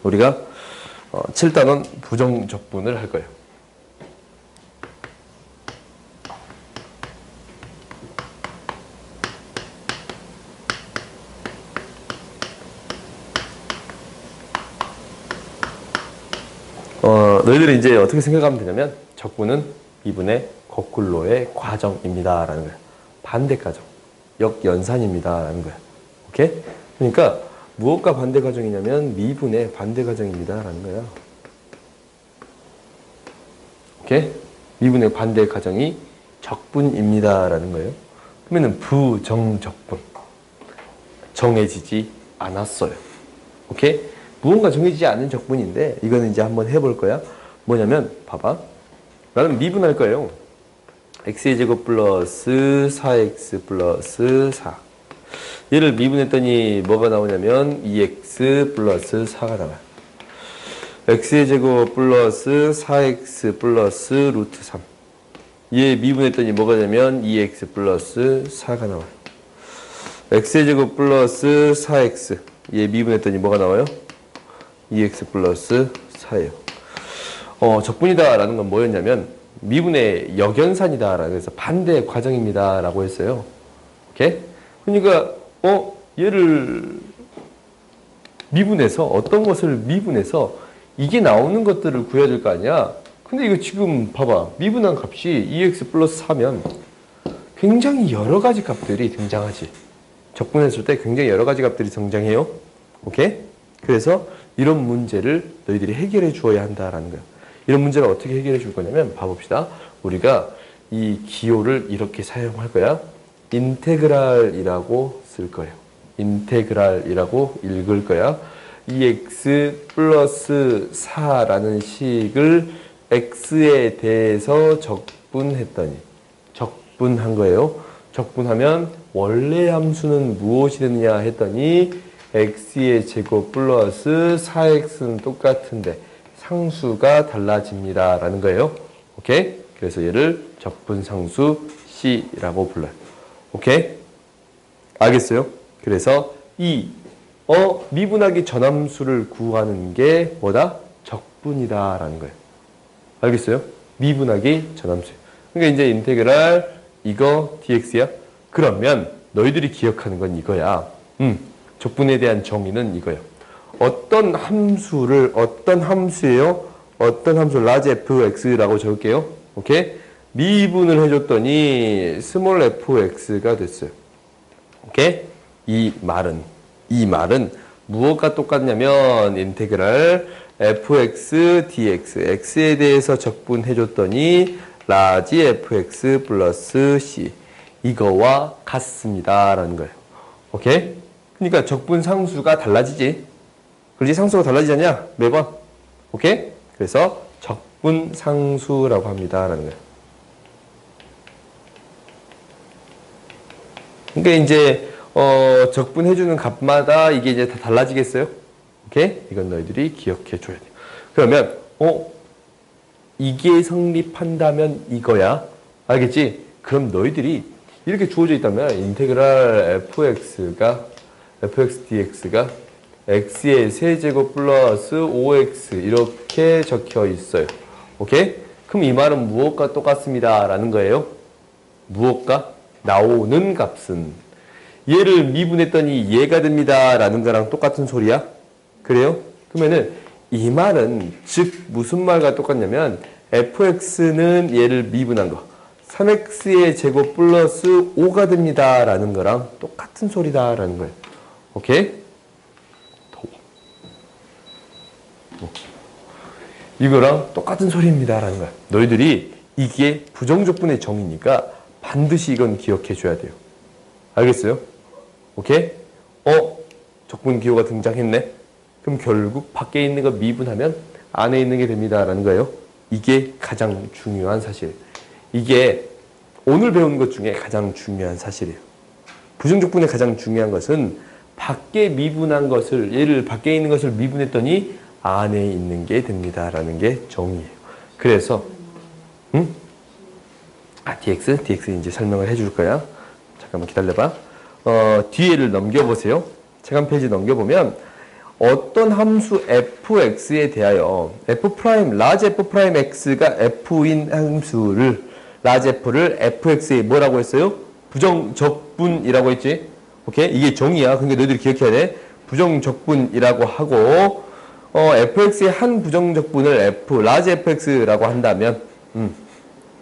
우리가 7단원 부정적분을 할 거예요. 너희들이 이제 어떻게 생각하면 되냐면 적분은 미분의 거꾸로의 과정입니다 라는 거예요. 반대 과정, 역연산입니다 라는 거예요. 오케이? 그러니까 무엇과 반대 과정이냐면 미분의 반대 과정입니다 라는 거예요. 오케이? 미분의 반대 과정이 적분입니다 라는 거예요. 그러면은 부정적분, 정해지지 않았어요. 오케이? 무언가 정해지지 않은 적분인데 이거는 이제 한번 해볼 거야. 뭐냐면 봐봐. 나는 미분할 거예요. x의 제곱 플러스 4x 플러스 4. 얘를 미분했더니 뭐가 나오냐면 2x 플러스 4가 나와요. x의 제곱 플러스 4x 플러스 루트 3. 얘 미분했더니 뭐가 되냐면 2x 플러스 4가 나와요. x의 제곱 플러스 4x. 얘 미분했더니 뭐가 나와요? 2x 플러스 4예요. 적분이다 라는 건 뭐였냐면 미분의 역연산이다 라고 해서 반대 과정입니다 라고 했어요. 오케이? 그러니까 얘를 미분해서 어떤 것을 미분해서 이게 나오는 것들을 구해야 될 거 아니야. 근데 이거 지금 봐봐. 미분한 값이 2x 플러스 4면 굉장히 여러 가지 값들이 등장하지. 적분했을 때 굉장히 여러 가지 값들이 등장해요. 오케이? 그래서 이런 문제를 너희들이 해결해 주어야 한다라는 거야. 이런 문제를 어떻게 해결해 줄 거냐면 봐봅시다. 우리가 이 기호를 이렇게 사용할 거야. 인테그랄이라고 쓸 거예요. 인테그랄이라고 읽을 거야. 2x 플러스 4라는 식을 x에 대해서 적분했더니 적분한 거예요. 적분하면 원래 함수는 무엇이 되느냐 했더니 x의 제곱 플러스 4x는 똑같은데 상수가 달라집니다 라는 거예요. 오케이? 그래서 얘를 적분상수 C라고 불러요. 오케이? 알겠어요? 그래서 이 미분하기 전함수를 구하는 게 뭐다? 적분이다 라는 거예요. 알겠어요? 미분하기 전함수. 그러니까 이제 인테그랄 이거 dx야. 그러면 너희들이 기억하는 건 이거야. 적분에 대한 정의는 이거예요. 어떤 함수예요? 어떤 함수 라지 fx라고 적을게요. 오케이? 미분을 해줬더니 스몰 fx가 됐어요. 오케이? 이 말은 무엇과 똑같냐면 인테그랄 fx dx x에 대해서 적분해줬더니 라지 fx 플러스 c 이거와 같습니다 라는 거예요. 오케이? 그러니까 적분 상수가 달라지지. 그렇지? 상수가 달라지지 않냐? 매번. 오케이? 그래서 적분 상수라고 합니다 라는 거예요. 그러니까 이제 적분해주는 값마다 이게 이제 다 달라지겠어요? 오케이? 이건 너희들이 기억해 줘야 돼요. 그러면 이게 성립한다면 이거야. 알겠지? 그럼 너희들이 이렇게 주어져 있다면 인테그랄 fx dx가 x의 세제곱 플러스 5x 이렇게 적혀 있어요. 오케이? 그럼 이 말은 무엇과 똑같습니다 라는 거예요. 무엇과? 나오는 값은 얘를 미분했더니 얘가 됩니다 라는 거랑 똑같은 소리야. 그래요? 그러면은 이 말은 즉 무슨 말과 똑같냐면 fx는 얘를 미분한 거 3x의 제곱 플러스 5가 됩니다 라는 거랑 똑같은 소리다 라는 거예요. 오케이? 이거랑 똑같은 소리입니다 라는 거야. 너희들이 이게 부정적분의 정의니까 반드시 이건 기억해 줘야 돼요. 알겠어요? 오케이? 적분 기호가 등장했네? 그럼 결국 밖에 있는 거 미분하면 안에 있는 게 됩니다 라는 거예요. 이게 가장 중요한 사실. 이게 오늘 배운 것 중에 가장 중요한 사실이에요. 부정적분의 가장 중요한 것은 밖에 미분한 것을, 얘를 밖에 있는 것을 미분했더니 안에 있는 게 됩니다 라는 게 정의예요. 그래서 dx 이제 설명을 해줄 거야. 잠깐만 기다려봐. 뒤에를 넘겨보세요. 책 한 페이지 넘겨보면 어떤 함수 fx에 대하여 f 프라임 라지 f 프라임 x가 f인 함수를 라지 f를 fx에 뭐라고 했어요? 부정적분이라고 했지. 오케이? 이게 정의야. 그러니까 너희들이 기억해야 돼. 부정적분이라고 하고 fx의 한 부정적분을 f 라지 fx라고 한다면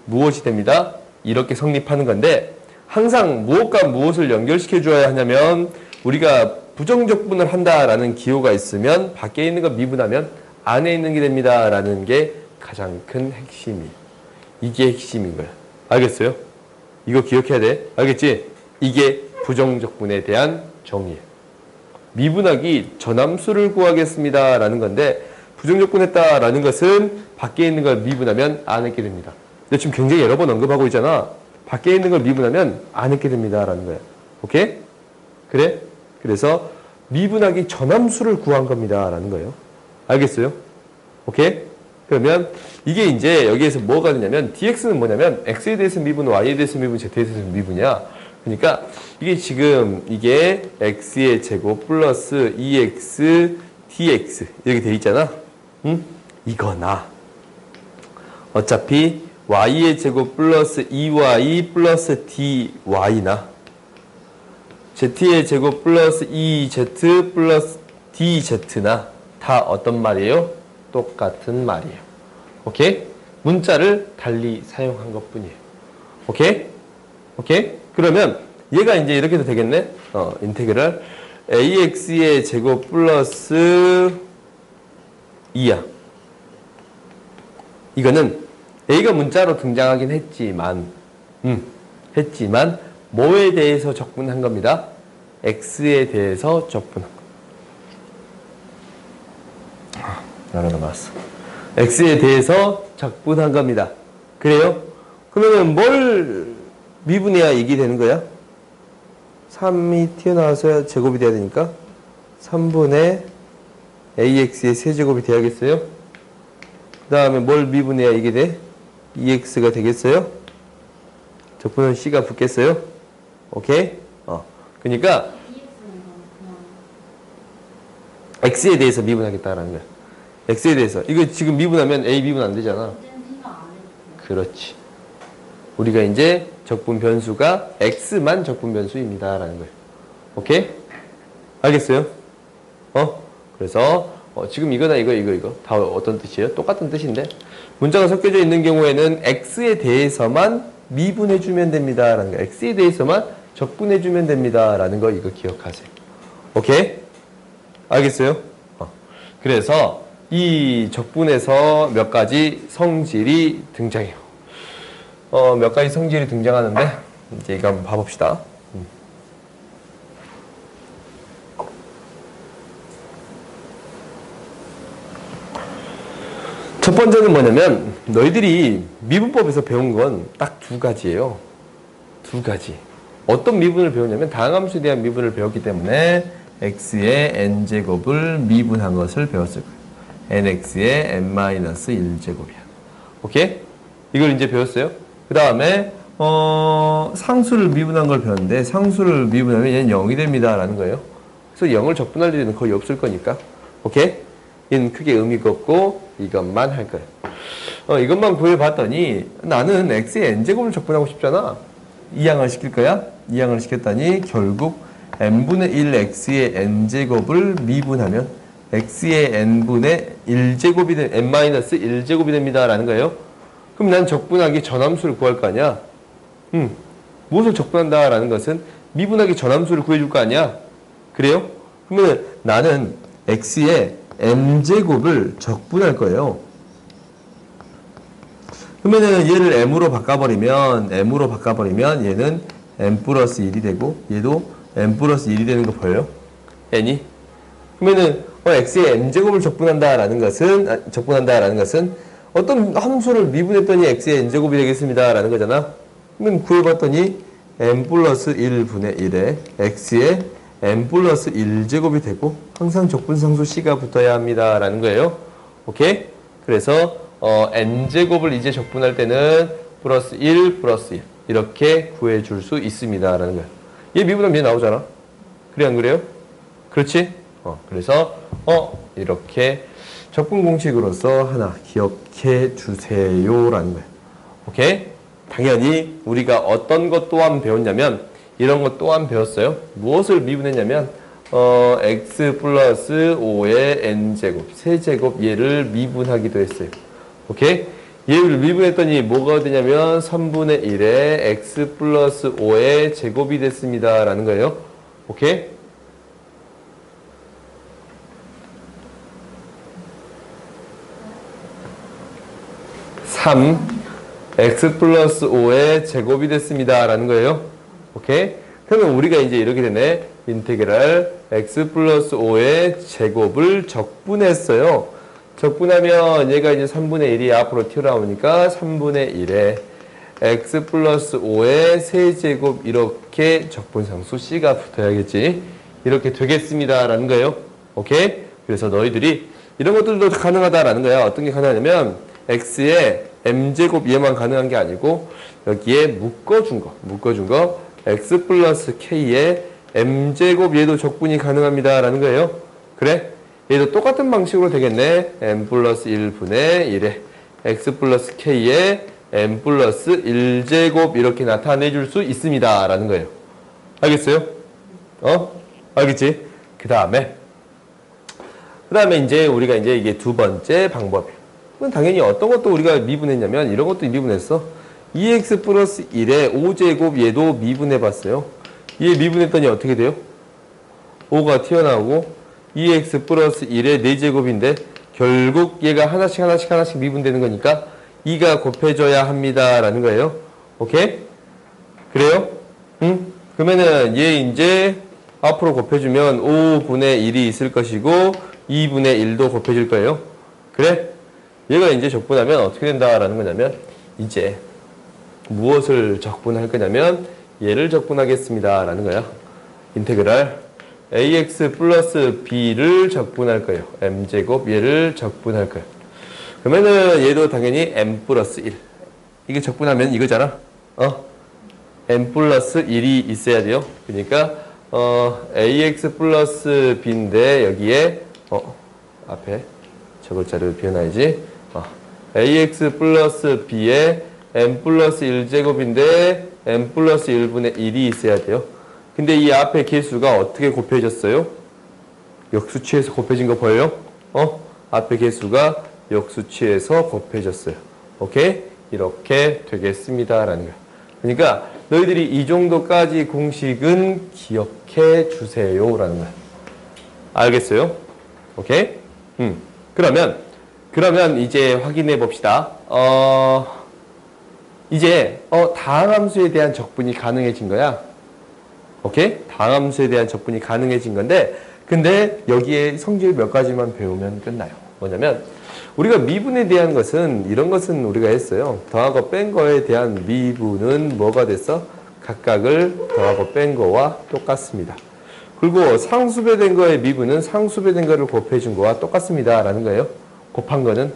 무엇이 됩니다? 이렇게 성립하는 건데 항상 무엇과 무엇을 연결시켜 줘야 하냐면 우리가 부정적분을 한다라는 기호가 있으면 밖에 있는 거 미분하면 안에 있는 게 됩니다 라는 게 가장 큰 핵심이에요. 이게 핵심인 거야. 알겠어요? 이거 기억해야 돼. 알겠지? 이게 부정적분에 대한 정의예요. 미분하기 전함수를 구하겠습니다 라는 건데 부정적분했다 라는 것은 밖에 있는 걸 미분하면 안 했게 됩니다. 근데 지금 굉장히 여러 번 언급하고 있잖아. 밖에 있는 걸 미분하면 안 했게 됩니다 라는 거야. 오케이? 그래? 그래서 미분하기 전함수를 구한 겁니다 라는 거예요. 알겠어요? 오케이? 그러면 이게 이제 여기에서 뭐가 되냐면 dx는 뭐냐면 x에 대해서 미분, y에 대해서 미분, z에 대해서 미분이야. 그러니까 이게 지금 이게 x의 제곱 플러스 2x dx 이렇게 돼 있잖아. 응? 이거나 어차피 y의 제곱 플러스 2y 플러스 dy나 z의 제곱 플러스 2z 플러스 dz나 다 어떤 말이에요? 똑같은 말이에요. 오케이? 문자를 달리 사용한 것 뿐이에요. 오케이? 오케이? 그러면 얘가 이제 이렇게 해도 되겠네? 인테그랄 ax의 제곱 플러스 2야. 이거는 a가 문자로 등장하긴 했지만 뭐에 대해서 적분한 겁니다? x에 대해서 적분한 거. 나라 남았어. x에 대해서 적분한 겁니다. 그래요? 그러면 뭘 미분해야 이게 되는 거야? 3이 튀어나와서 제곱이 돼야 되니까 3분의 ax의 세제곱이 돼야겠어요? 그 다음에 뭘 미분해야 이게 돼? 2x가 되겠어요? 적분은 c가 붙겠어요? 오케이? 그러니까 x에 대해서 미분하겠다라는 거야. x에 대해서. 이거 지금 미분하면 a 미분 안 되잖아. 그렇지. 우리가 이제 적분 변수가 x만 적분 변수입니다 라는 거예요. 오케이? 알겠어요? 그래서 지금 이거나 이거 다 어떤 뜻이에요? 똑같은 뜻인데 문자가 섞여져 있는 경우에는 x에 대해서만 미분해주면 됩니다 라는 거예요. x에 대해서만 적분해주면 됩니다 라는 거 이거 기억하세요. 오케이? 알겠어요? 그래서 이 적분에서 몇 가지 성질이 등장해요. 몇 가지 성질이 등장하는데 이제 이거 한번 봐봅시다. 첫 번째는 뭐냐면 너희들이 미분법에서 배운 건 딱 두 가지예요. 두 가지. 어떤 미분을 배우냐면 다항함수에 대한 미분을 배웠기 때문에 x의 n제곱을 미분한 것을 배웠을 거예요. nx의 n-1제곱이야. 오케이? 이걸 이제 배웠어요. 그 다음에 상수를 미분한 걸 배웠는데 상수를 미분하면 얘는 0이 됩니다 라는 거예요. 그래서 0을 적분할 일은 거의 없을 거니까. 오케이? 얘는 크게 의미가 없고 이것만 할 거예요. 이것만 구해봤더니 나는 x의 n제곱을 적분하고 싶잖아. 이항을 시킬 거야. 이항을 시켰더니 결국 n분의 1 x의 n제곱을 미분하면 x의 n분의 1제곱이 n-1제곱이 됩니다 라는 거예요. 그럼 난 적분하기 전함수를 구할 거 아니야. 무엇을 적분한다 라는 것은 미분하기 전함수를 구해줄 거 아니야. 그래요? 그러면 나는 x의 n제곱을 적분할 거예요. 그러면은 얘를 m으로 바꿔버리면 얘는 n 플러스 1이 되고 얘도 n 플러스 1이 되는 거 보여요? n이? 그러면은 x의 n제곱을 적분한다라는 것은 어떤 함수를 미분했더니 x의 n제곱이 되겠습니다 라는 거잖아. 그러면 구해봤더니 n 플러스 1분의 1에 x의 n 플러스 1제곱이 되고 항상 적분상수 c가 붙어야 합니다 라는 거예요. 오케이? 그래서 n제곱을 이제 적분할 때는 플러스 1 플러스 1 이렇게 구해줄 수 있습니다 라는 거예요. 얘 미분하면 얘 나오잖아. 그래 안 그래요? 그렇지? 그래서 이렇게 적분 공식으로서 하나 기억해 주세요라는 거예요. 오케이? 당연히 우리가 어떤 것 또한 배웠냐면 이런 것 또한 배웠어요. 무엇을 미분했냐면 x 플러스 5의 n제곱, 세제곱 얘를 미분하기도 했어요. 오케이? 얘를 미분했더니 뭐가 되냐면 3분의 1의 x 플러스 5의 제곱이 됐습니다. 라는 거예요. 오케이? x 플러스 5의 제곱이 됐습니다. 라는 거예요. 오케이? 그러면 우리가 이제 이렇게 되네. 인테그랄 x 플러스 5의 제곱을 적분했어요. 적분하면 얘가 이제 3분의 1이 앞으로 튀어나오니까 3분의 1에 x 플러스 5의 세제곱 이렇게 적분상수 c가 붙어야겠지. 이렇게 되겠습니다. 라는 거예요. 오케이? 그래서 너희들이 이런 것들도 가능하다라는 거야. 어떤 게 가능하냐면 x의 m제곱 얘만 가능한 게 아니고 여기에 묶어준 거 x 플러스 k의 m제곱 얘도 적분이 가능합니다. 라는 거예요. 그래? 얘도 똑같은 방식으로 되겠네. m 플러스 1분의 1에 x 플러스 k의 m 플러스 1제곱 이렇게 나타내줄 수 있습니다. 라는 거예요. 알겠어요? 알겠지? 그 다음에 이제 우리가 이제 이게 두 번째 방법이에요. 당연히 어떤 것도 우리가 미분했냐면 이런 것도 미분했어. 2x 플러스 1의 5제곱 얘도 미분해봤어요. 얘 미분했더니 어떻게 돼요? 5가 튀어나오고 2x 플러스 1의 4제곱인데 결국 얘가 하나씩 미분되는 거니까 2가 곱해져야 합니다. 라는 거예요. 오케이? 그래요? 응? 그러면은 얘 이제 앞으로 곱해주면 5분의 1이 있을 것이고 2분의 1도 곱해질 거예요. 그래? 얘가 이제 적분하면 어떻게 된다라는 거냐면 이제 무엇을 적분할 거냐면 얘를 적분하겠습니다. 라는 거야. 인테그랄 ax 플러스 b를 적분할 거예요. m제곱 얘를 적분할 거예요. 그러면은 얘도 당연히 m 플러스 1. 이게 적분하면 이거잖아. m 플러스 1이 있어야 돼요. 그러니까 ax 플러스 b인데 여기에 앞에 저글자를 비워놔야지. ax 플러스 b에 m 플러스 1제곱인데 m 플러스 1분의 1이 있어야 돼요. 근데 이 앞에 개수가 어떻게 곱해졌어요? 역수치에서 곱해진 거 보여요? 앞에 개수가 역수치에서 곱해졌어요. 오케이? 이렇게 되겠습니다. 라는 거야. 그러니까 너희들이 이 정도까지 공식은 기억해 주세요. 라는 거야. 알겠어요? 오케이? 그러면 이제 확인해 봅시다. 이제 다항함수에 대한 적분이 가능해진 거야. 오케이? 다항함수에 대한 적분이 가능해진 건데 근데 여기에 성질 몇 가지만 배우면 끝나요. 뭐냐면 우리가 미분에 대한 것은 이런 것은 우리가 했어요. 더하고 뺀 거에 대한 미분은 뭐가 됐어? 각각을 더하고 뺀 거와 똑같습니다. 그리고 상수배된 거의 미분은 상수배된 거를 곱해준 거와 똑같습니다. 라는 거예요. 곱한 거는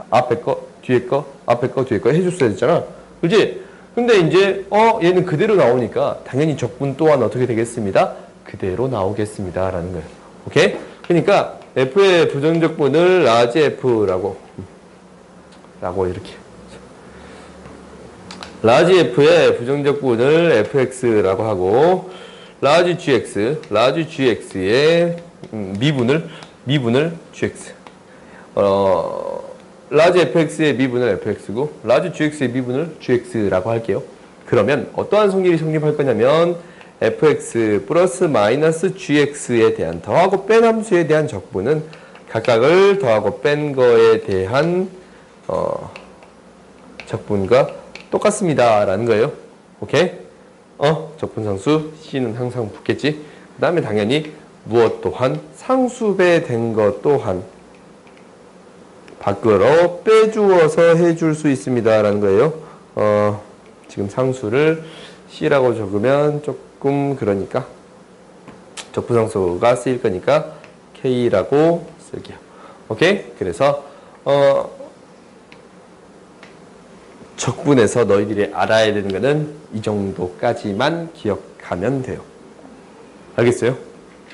앞에 거, 뒤에 거, 앞에 거, 뒤에 거 해줬어야 됐잖아. 그렇지? 근데 이제 얘는 그대로 나오니까 당연히 적분 또한 어떻게 되겠습니다? 그대로 나오겠습니다. 라는 거예요. 오케이? 그러니까 f의 부정적분을 라지 f라고 이렇게 라지 f의 부정적분을 fx라고 하고 라지 gx의 미분을 gx 라지 fx의 미분을 fx고 라지 gx의 미분을 gx라고 할게요. 그러면 어떠한 성질이 성립할 거냐면 fx 플러스 마이너스 gx에 대한 더하고 뺀 함수에 대한 적분은 각각을 더하고 뺀 거에 대한 적분과 똑같습니다. 라는 거예요. 오케이? 적분상수 C는 항상 붙겠지. 그 다음에 당연히 무엇 또한 상수배 된 것 또한 밖으로 빼주어서 해줄 수 있습니다. 라는 거예요. 지금 상수를 C라고 적으면 조금 그러니까 적분상수가 쓰일 거니까 K라고 쓸게요. 오케이? 그래서 적분에서 너희들이 알아야 되는 거는 이 정도까지만 기억하면 돼요. 알겠어요?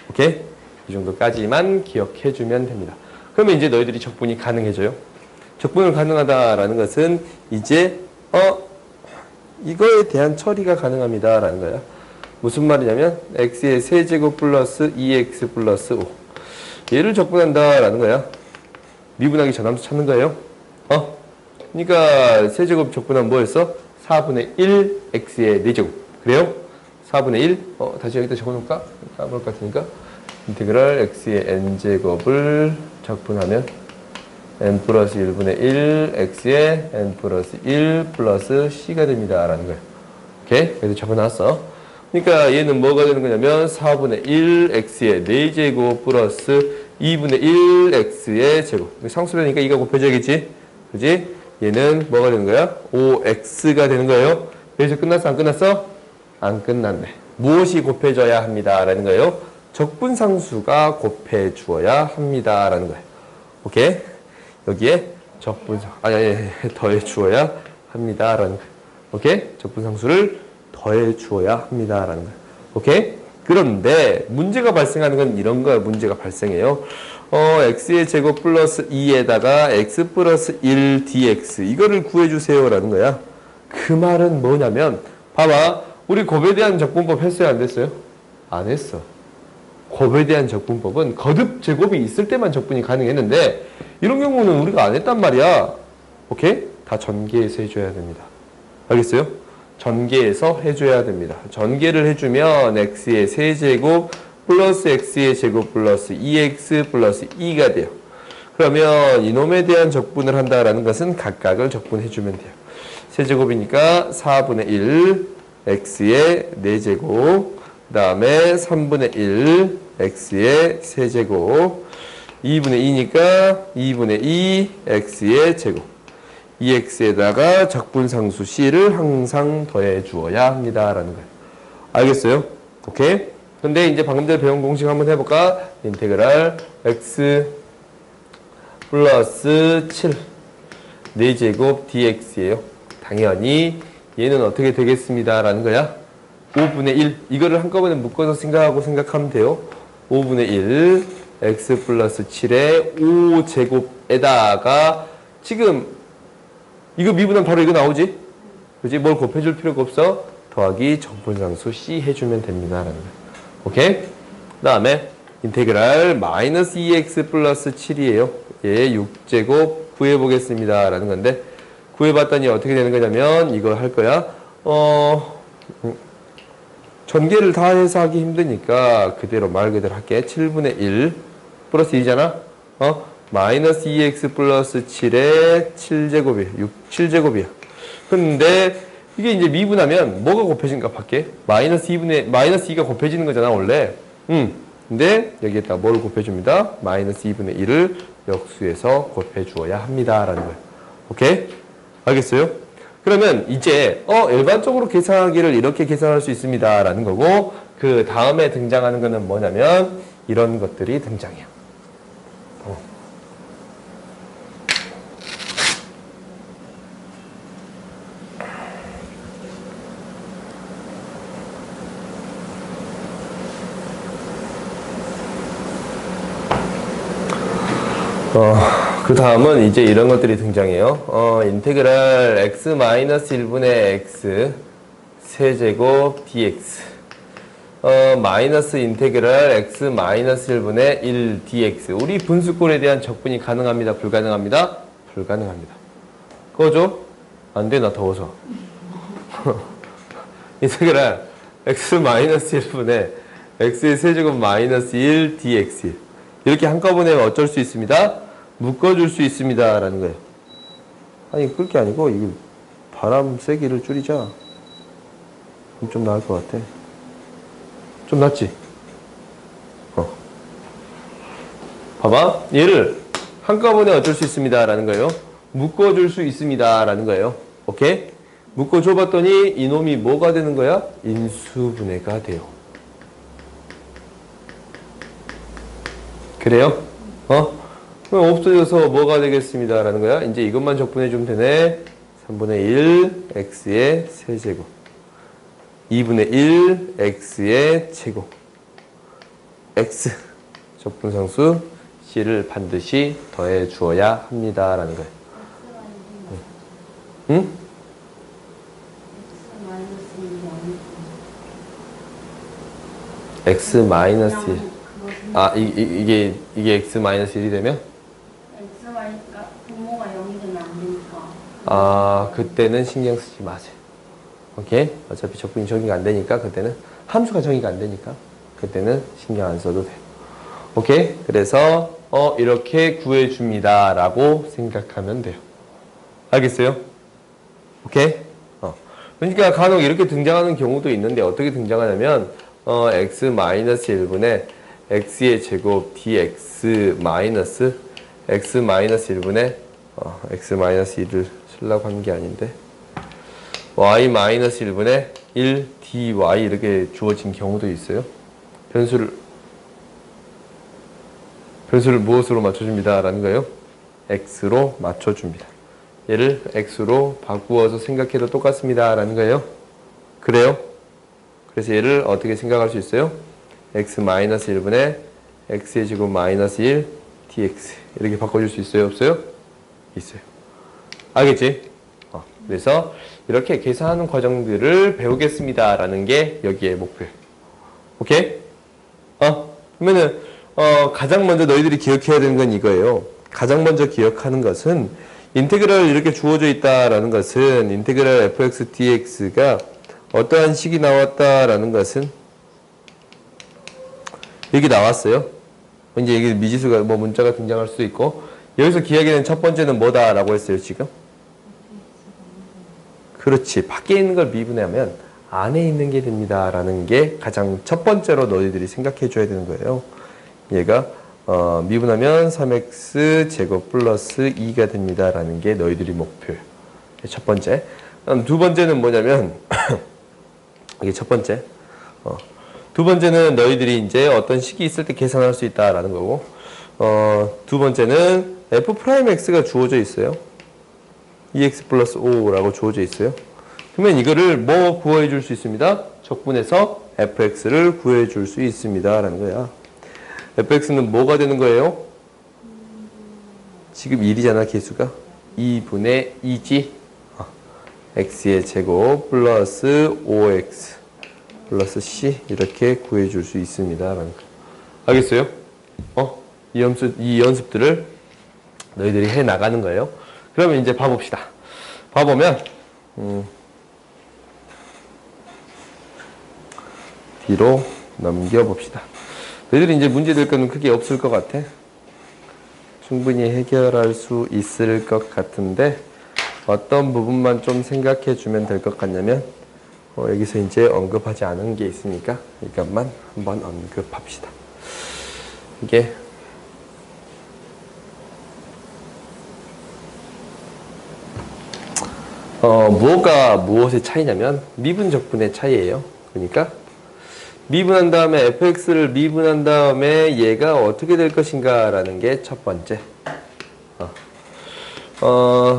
오케이? 이 정도까지만 기억해주면 됩니다. 그러면 이제 너희들이 적분이 가능해져요. 적분을 가능하다라는 것은 이제 이거에 대한 처리가 가능합니다라는 거야. 무슨 말이냐면 x의 세제곱 플러스 2x 플러스 5 얘를 적분한다라는 거야. 미분하기 전함수 찾는 거예요. 그러니까 세제곱 적분하면 뭐였어? 4분의 1 x의 4제곱. 그래요? 4분의 1 다시 여기다 적어놓을까? 까먹을 것 같으니까 인테그랄 x의 n제곱을 적분하면 n 플러스 1분의 1 x의 n 플러스 1 플러스 c가 됩니다 라는 거예요. 오케이? 그래서 적어놨어. 그러니까 얘는 뭐가 되는 거냐면 4분의 1 x의 4제곱 플러스 2분의 1 x의 제곱. 상수라니까 이가 곱해져야겠지? 그지? 얘는 뭐가 되는 거야? 5x가 되는 거예요. 여기서 끝났어? 안 끝났어? 안 끝났네. 무엇이 곱해져야 합니다 라는 거예요. 적분상수가 곱해주어야 합니다 라는 거예요. 오케이? 여기에 더해주어야 합니다 라는 거예요. 오케이? 적분상수를 더해주어야 합니다 라는 거예요. 오케이? 그런데 문제가 발생하는 건 이런 거야. 문제가 발생해요. x의 제곱 플러스 2에다가 x 플러스 1 dx 이거를 구해주세요 라는 거야. 그 말은 뭐냐면 봐봐. 우리 곱에 대한 적분법 했어요? 안 됐어요? 안 했어. 곱에 대한 적분법은 거듭 제곱이 있을 때만 적분이 가능했는데 이런 경우는 우리가 안 했단 말이야. 오케이? 다 전개해서 해줘야 됩니다. 알겠어요? 전개해서 해줘야 됩니다. 전개를 해주면 x의 세제곱 플러스 x의 제곱 플러스 2x 플러스 2가 돼요. 그러면 이놈에 대한 적분을 한다라는 것은 각각을 적분해주면 돼요. 세제곱이니까 4분의 1 x의 4제곱 그 다음에 3분의 1 x의 세제곱 2분의 2니까 2분의 2 x의 제곱 2x에다가 적분상수 c를 항상 더해 주어야 합니다 라는 거예요. 알겠어요? 오케이? 근데 이제 방금 전에 배운 공식 한번 해볼까? 인테그랄 x 플러스 7 4제곱 dx예요. 당연히 얘는 어떻게 되겠습니다 라는 거야. 5분의 1 이거를 한꺼번에 묶어서 생각하면 돼요. 5분의 1 x 플러스 7의 5제곱에다가 지금 이거 미분하면 바로 이거 나오지? 그지? 뭘 곱해줄 필요가 없어. 더하기 적분상수 c 해주면 됩니다 라는 거야. 오케이? 그 다음에 인테그랄 마이너스 2x 플러스 7이에요. 얘 6제곱 구해보겠습니다 라는 건데 구해봤더니 어떻게 되는 거냐면 이걸 할 거야. 전개를 다 해서 하기 힘드니까 그대로 말 그대로 할게. 7분의 1 플러스 2잖아. 마이너스 2x 플러스 7의 7제곱이에요. 7제곱이야. 근데 이게 이제 미분하면 뭐가 곱해진가 밖에? 마이너스 2가 곱해지는 거잖아 원래. 근데 여기에다 뭘 곱해줍니다. 마이너스 2분의 1을 역수에서 곱해주어야 합니다 라는 거예요. 오케이? 알겠어요? 그러면 이제 일반적으로 계산하기를 이렇게 계산할 수 있습니다 라는 거고 그 다음에 등장하는 거는 뭐냐면 이런 것들이 등장해요. 그 다음은 이제 이런 것들이 등장해요. 인테그랄 x-1분의 x 세제곱 dx 마이너스 인테그랄 x-1분의 1 dx 우리 분수꼴에 대한 적분이 가능합니다? 불가능합니다? 불가능합니다. 꺼줘? 안 돼, 나 더워서. 인테그랄 x-1분의 x의 세제곱 마이너스 1 dx 이렇게 한꺼번에 어쩔 수 있습니다? 묶어줄 수 있습니다 라는 거예요. 아니 그럴 게 아니고 이거 바람 세기를 줄이자. 그럼 좀 나을 것 같아. 좀 낫지? 봐봐. 얘를 한꺼번에 어쩔 수 있습니다 라는 거예요. 묶어줄 수 있습니다 라는 거예요. 오케이? 묶어줘 봤더니 이놈이 뭐가 되는 거야? 인수분해가 돼요. 그래요? 그럼 없어져서 뭐가 되겠습니다 라는 거야. 이제 이것만 적분해주면 되네. 3분의 1 x의 세제곱 2분의 1 x의 제곱 x 적분상수 C를 반드시 더해 주어야 합니다라는 거예요. 응? X 마이너스 1. 아, 이게 X 마이너스 1이 되면? X가 분모가 0이 되면 안 되니까. 아, 그때는 신경 쓰지 마세요. 오케이? 어차피 적분이 정의가 안 되니까, 그때는 함수가 정의가 안 되니까, 그때는 신경 안 써도 돼요. 오케이? 그래서, 이렇게 구해줍니다. 라고 생각하면 돼요. 알겠어요? 오케이? 그러니까 간혹 이렇게 등장하는 경우도 있는데, 어떻게 등장하냐면, x-1분의 x의 제곱 dx 마이너스 x-1분의 x-1을 쓰려고 한 게 아닌데 y-1분의 1 dy 이렇게 주어진 경우도 있어요. 변수를 무엇으로 맞춰줍니다 라는 거예요? x로 맞춰줍니다. 얘를 x로 바꾸어서 생각해도 똑같습니다 라는 거예요. 그래요? 그래서 얘를 어떻게 생각할 수 있어요? x-1분의 x의 제곱 마이너스 1 dx 이렇게 바꿔줄 수 있어요? 없어요? 있어요. 알겠지? 그래서 이렇게 계산하는 과정들을 배우겠습니다 라는 게 여기에 목표예요. 오케이? 그러면은 가장 먼저 너희들이 기억해야 되는 건 이거예요. 가장 먼저 기억하는 것은 인테그랄 이렇게 주어져 있다라는 것은 인테그랄 fx dx가 어떠한 식이 나왔다라는 것은 여기 나왔어요. 이제 여기 미지수가 문자가 등장할 수도 있고 여기서 기억하는 첫 번째는 뭐다라고 했어요 지금? 그렇지. 밖에 있는 걸 미분하면 안에 있는 게 됩니다라는 게 가장 첫 번째로 너희들이 생각해 줘야 되는 거예요. 얘가 미분하면 3x 제곱 플러스 2가 됩니다라는 게 너희들이 목표예요. 첫 번째. 두 번째는 뭐냐면 이게 첫 번째. 두 번째는 너희들이 이제 어떤 식이 있을 때 계산할 수 있다라는 거고, 두 번째는 f'x가 주어져 있어요. 2x 플러스 5라고 주어져 있어요. 그러면 이거를 뭐 구해 줄 수 있습니다? 적분해서 fx를 구해 줄 수 있습니다. 라는 거야. fx는 뭐가 되는 거예요? 지금 1이잖아, 개수가. 2분의 2지. x의 제곱 플러스 5x 플러스 c 이렇게 구해줄 수 있습니다. 라는 거. 알겠어요? 이 연습들을 너희들이 해 나가는 거예요. 그러면 이제 봐봅시다. 봐보면 뒤로 넘겨봅시다. 너희들이 이제 문제 될 거는 크게 없을 것 같아. 충분히 해결할 수 있을 것 같은데 어떤 부분만 좀 생각해 주면 될 것 같냐면 여기서 이제 언급하지 않은 게 있으니까 이것만 한번 언급합시다. 이게 무엇과 무엇의 차이냐면 미분 적분의 차이예요. 그러니까 미분한 다음에 fx를 미분한 다음에 얘가 어떻게 될 것인가 라는 게 첫 번째.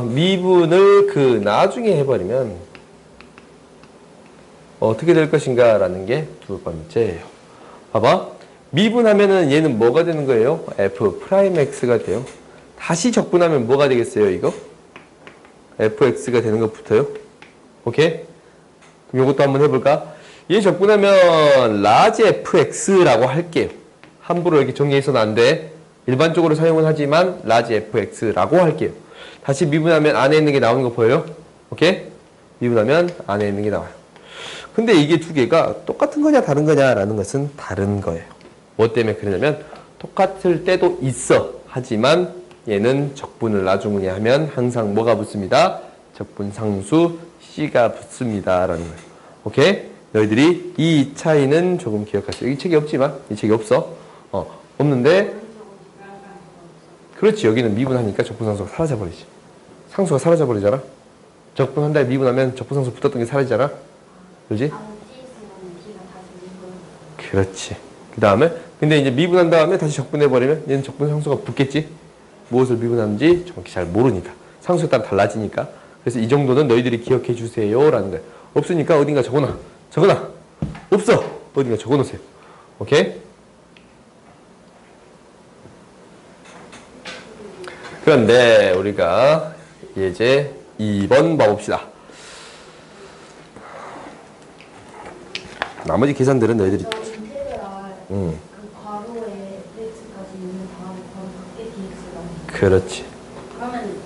미분을 나중에 해버리면 어떻게 될 것인가 라는 게 두 번째예요. 봐봐. 미분하면은 얘는 뭐가 되는 거예요? f'x가 돼요. 다시 적분하면 뭐가 되겠어요, 이거? fx가 되는 것부터요. 오케이? 그럼 이것도 한번 해볼까? 얘 적분하면 라지 fx라고 할게요. 함부로 이렇게 정리해서는 안 돼. 일반적으로 사용은 하지만 라지 fx라고 할게요. 다시 미분하면 안에 있는 게 나오는 거 보여요? 오케이? 미분하면 안에 있는 게 나와요. 근데 이게 두 개가 똑같은 거냐 다른 거냐라는 것은 다른 거예요. 뭐 때문에 그러냐면 똑같을 때도 있어. 하지만 얘는 적분을 나중에 하면 항상 뭐가 붙습니다? 적분상수 C가 붙습니다. 라는 거예요. 오케이? 너희들이 이 차이는 조금 기억하세요. 이 책이 없지만 이 책이 없어. 없는데 그렇지. 여기는 미분하니까 적분상수가 사라져버리지. 상수가 사라져버리잖아. 적분한 다음에 미분하면 적분상수 붙었던 게 사라지잖아. 그렇지? 그렇지. 그 다음에 근데 이제 미분한 다음에 다시 적분해버리면 얘는 적분상수가 붙겠지. 무엇을 미분하는지 정확히 잘 모르니까. 상수에 따라 달라지니까. 그래서 이 정도는 너희들이 기억해 주세요. 라는 거예요. 없으니까 어딘가 적어놔. 적어놔. 없어. 어딘가 적어놓으세요. 오케이? 그런데 우리가 예제 2번 봐봅시다. 나머지 계산들은 너희들이 저 인테그랄 그 괄호에 fx까지 있는 다음에 바로 밖에 dx가 그렇지. 그러면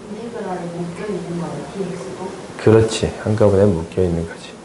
인테그랄에 묶여 있는 거예요, dx도? 그렇지. 한꺼번에 묶여 있는 거지.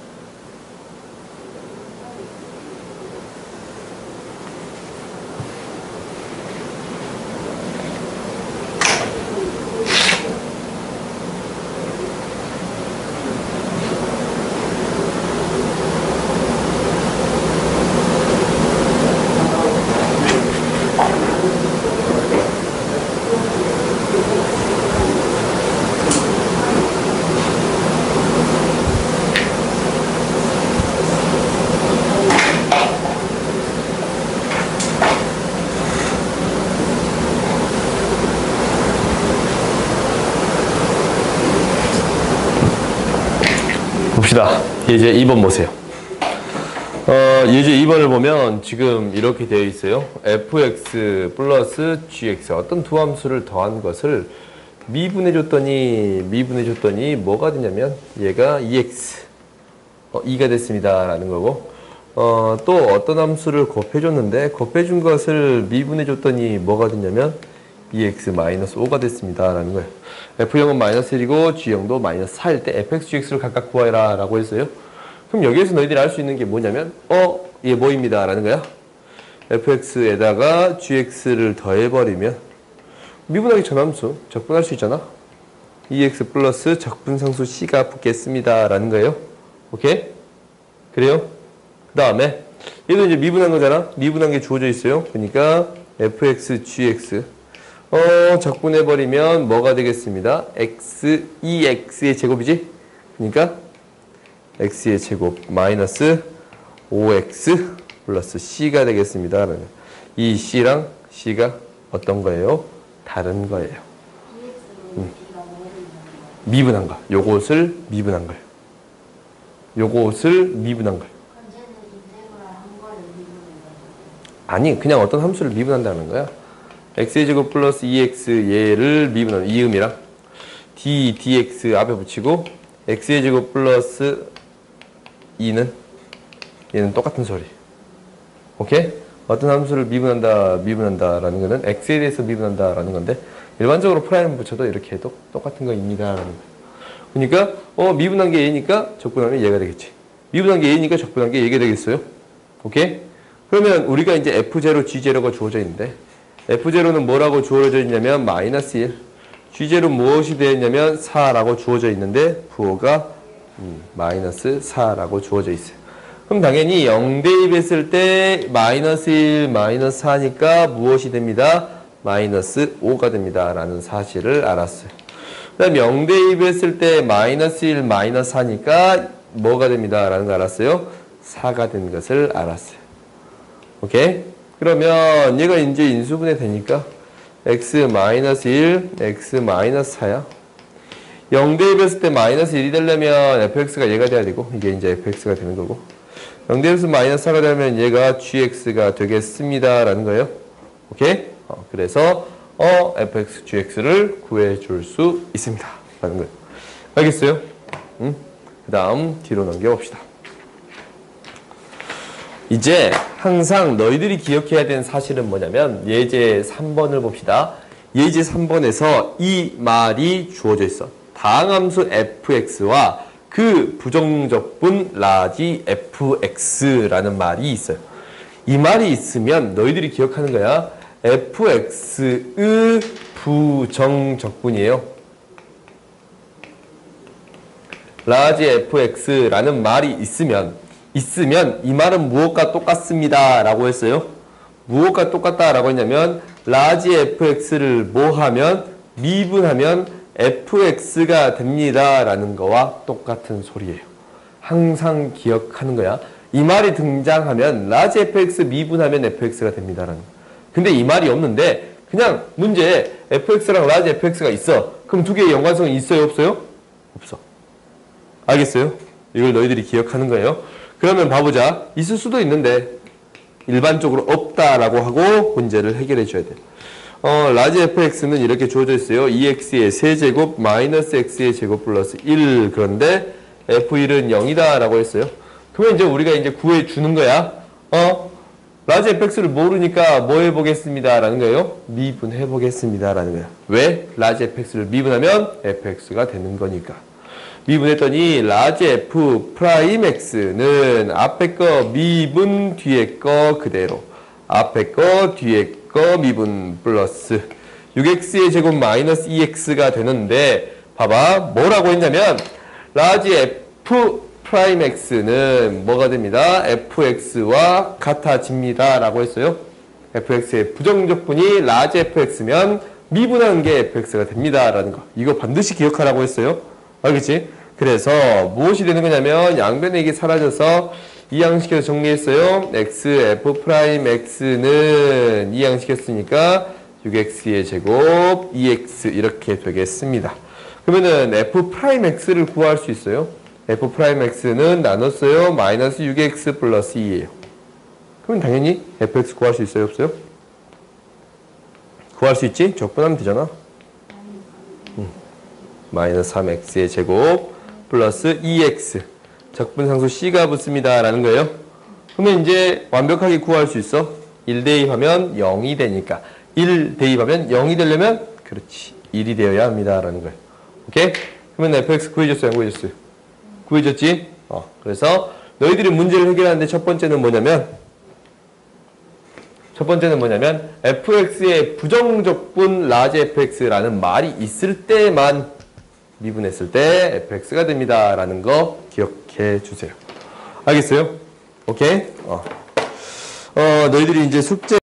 봅시다. 예제 2번 보세요. 예제 2번을 보면 지금 이렇게 되어 있어요. fx 플러스 gx 어떤 두 함수를 더한 것을 미분해줬더니 뭐가 되냐면 얘가 2x 2가 됐습니다 라는 거고 또 어떤 함수를 곱해줬는데 곱해준 것을 미분해줬더니 뭐가 됐냐면 2x-5가 됐습니다 라는 거예요. F0은 -1이고 G형도 -4일 때 fx, gx를 각각 구하라 라고 했어요. 그럼 여기에서 너희들이 알 수 있는 게 뭐냐면 이게 뭐입니다 라는 거야. fx에다가 gx를 더해버리면 미분하기 전함수 적분할 수 있잖아. 2x 플러스 적분상수 c가 붙겠습니다 라는 거예요. 오케이? 그래요? 그 다음에 얘도 이제 미분한 거잖아. 미분한 게 주어져 있어요. 그러니까 fx, gx 적분해버리면 뭐가 되겠습니다? x, 2x의 제곱이지? 그러니까 x의 제곱 마이너스 5x 플러스 c가 되겠습니다. 이 c랑 c가 어떤 거예요? 다른 거예요. dx로 d가 뭐가 된다는 거예요? 미분한 거. 요것을 미분한 거예요. 요것을 미분한 거예요. 그럼 쟤는 인테그랄 한 거를 미분한다는 아니, 그냥 어떤 함수를 미분한다는 거야. x의 제곱 플러스 2x 얘를 미분하면 이음이랑 dx 앞에 붙이고 x의 제곱 플러스 2는 얘는 똑같은 소리. 오케이? 어떤 함수를 미분한다라는 거는 x에 대해서 미분한다라는 건데 일반적으로 프라임 붙여도 이렇게 해도 똑같은 거입니다. 라는 거예요. 그러니까 미분한 게 얘니까 적분하면 얘가 되겠지. 미분한 게 얘니까 적분한 게 얘가 되겠어요. 오케이? 그러면 우리가 이제 f0, g0가 주어져 있는데 f0는 뭐라고 주어져 있냐면 마이너스 1. g0는 무엇이 되어 있냐면 4라고 주어져 있는데 부호가 마이너스 4라고 주어져 있어요. 그럼 당연히 0대입했을 때 마이너스 1, 마이너스 4니까 무엇이 됩니다? 마이너스 5가 됩니다. 라는 사실을 알았어요. 그 다음 0대입했을 때 마이너스 1, 마이너스 4니까 뭐가 됩니다. 라는 거 알았어요? 4가 된 것을 알았어요. 오케이? 그러면 얘가 이제 인수분해 되니까 x-1, x-4야. 0대입했을 때 마이너스 1이 되려면 fx가 얘가 돼야 되고 이게 이제 fx가 되는 거고 0대입해서 마이너스 4가 되면 얘가 gx가 되겠습니다 라는 거예요. 오케이? 그래서 fx, gx를 구해줄 수 있습니다 라는 거예요. 알겠어요? 그 다음 뒤로 넘겨봅시다. 이제 항상 너희들이 기억해야 되는 사실은 뭐냐면 예제 3번을 봅시다. 예제 3번에서 이 말이 주어져 있어. 다항함수 fx와 그 부정적분 라지 fx라는 말이 있어요. 이 말이 있으면 너희들이 기억하는 거야. fx의 부정적분이에요. 라지 fx라는 말이 있으면 이 말은 무엇과 똑같습니다 라고 했어요. 무엇과 똑같다 라고 했냐면 라지 fx를 뭐하면 미분하면 fx가 됩니다 라는 거와 똑같은 소리예요. 항상 기억하는 거야. 이 말이 등장하면 라지 fx 미분하면 fx가 됩니다 라는 거. 근데 이 말이 없는데 그냥 문제에 fx랑 라지 fx가 있어. 그럼 두 개의 연관성이 있어요 없어요? 없어. 알겠어요? 이걸 너희들이 기억하는 거예요. 그러면 봐보자. 있을 수도 있는데 일반적으로 없다라고 하고 문제를 해결해 줘야 돼. 라지 fx는 이렇게 주어져 있어요. 2x의 세제곱 마이너스 x의 제곱 플러스 1. 그런데 f1은 0이다 라고 했어요. 그러면 이제 우리가 이제 구해 주는 거야. 라지 fx를 모르니까 뭐 해보겠습니다 라는 거예요. 미분해 보겠습니다 라는 거예요. 왜? 라지 fx를 미분하면 fx가 되는 거니까. 미분했더니 라지 f 프라임 x는 앞에 거 미분 뒤에 거 그대로. 앞에 거 뒤에 거 미분 플러스 6x의 제곱 마이너스 2x가 되는데 봐봐 뭐라고 했냐면 라지 f 프라임 x는 뭐가 됩니다. fx와 같아집니다 라고 했어요. fx의 부정적분이 라지 fx면 미분하는 게 fx가 됩니다 라는 거. 이거 반드시 기억하라고 했어요. 알겠지? 그래서 무엇이 되는 거냐면 양변의 이게 사라져서 이항시켜서 정리했어요. x f 프라임 x는 이항시켰으니까 6x의 제곱 2x 이렇게 되겠습니다. 그러면은 f 프라임 x를 구할 수 있어요. f 프라임 x는 나눴어요. 마이너스 6x 플러스 2예요. 그러면 당연히 fx 구할 수 있어요? 없어요? 구할 수 있지? 적분하면 되잖아. 마이너스 3x의 제곱 플러스 2x 적분상수 c가 붙습니다 라는 거예요. 그러면 이제 완벽하게 구할 수 있어. 1 대입하면 0이 되니까 1 대입하면 0이 되려면 그렇지 1이 되어야 합니다 라는 거예요. 오케이? 그러면 fx 구해줬어요? 안 구해줬어요? 구해줬지? 그래서 너희들이 문제를 해결하는데 첫 번째는 뭐냐면 fx의 부정적분 라지 fx라는 말이 있을 때만 미분했을 때 fx가 됩니다 라는 거 기억해 주세요. 알겠어요? 오케이? 너희들이 이제 숙제